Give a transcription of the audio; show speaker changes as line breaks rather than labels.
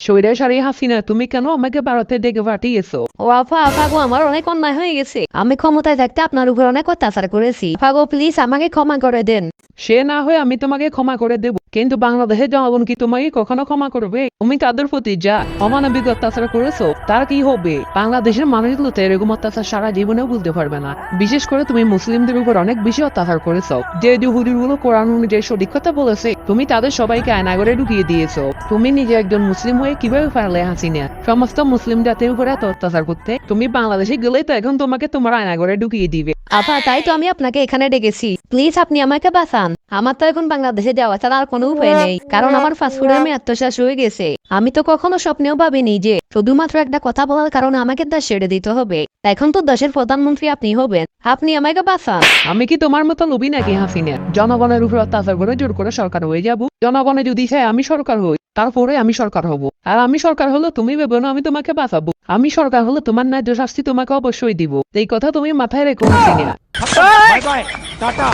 স্বৈরাচারী হাসিনা, তুমি কেন আমাকে ভারতে ডেকে পাঠিয়েছো?
ও আফা গো, আমার অনেক অন্যায় হয়ে গেছে। আমি ক্ষমতায় থাকতে আপনার উপর অনেক অত্যাচার করেছি। আফা গো, প্লিজ আমাকে ক্ষমা করে দেন।
সে না হয় আমি তোমাকে ক্ষমা করে দেব, কিন্তু বাংলাদেশের জনগণ কি তোমাকে কখনো ক্ষমা করবে? তুমি তাদের প্রতি যা অমানবিক অত্যাচার করেছো তার কি হবে? বাংলাদেশের মানুষগুলো তো এরকম অত্যাচার সারা জীবনেও বুঝতে পারবে না। বিশেষ করে তুমি মুসলিমদের উপর অনেক বেশি অত্যাচার করেছো। যে হুজুরগুলো কোরআন অনুযায়ী সঠিক কথা বলেছে, তুমি তাদের সবাইকে আয়নাগরে ঢুকিয়ে দিয়েছো। তুমি নিজে একজন মুসলিম হয়ে কিভাবে পারলে হাসিনা সমস্ত মুসলিম জাতির উপরে এত অত্যাচার করতে? তুমি বাংলাদেশে গেলেই তো এখন তোমাকে তোমার আয়নাগরে ঢুকিয়ে দিবে।
আফা, তাই তো আমি আপনাকে এখানে ডেকেছি। প্লিজ আপনি আমাকে বাঁচান। আমার তো এখন বাংলাদেশে যাওয়া ছাড়া আর কোনো উপায় নেই, কারণ আমার পাসপোর্টের মেয়াদ তো শেষ হয়ে গেছে। আমি তো কখনো স্বপ্নেও ভাবিনি যে শুধুমাত্র একটা কথা বলার কারণে আমাকে দেশ ছেড়ে দিতে হবে। এখন তো দেশের প্রধানমন্ত্রী আপনি হবেন, আপনি আমাকে বাঁচান।
আমি কি তোমার মতো লোভী নাকি হাসিনা? জনগণের উপর অত্যাচার করে জোর করে সরকার হয়ে যাব? জনগণে যদি চায় আমি সরকার হই, তারপরে আমি সরকার হব। আর আমি সরকার হলে তুমি ভেবো না আমি তোমাকে বাঁচাবো। আমি সরকার হলে তোমার ন্যায্য শাস্তি তোমাকে অবশ্যই দিব। এই কথা তুমি মাথায় রেখো হাসিনা।
Bye bye, tata.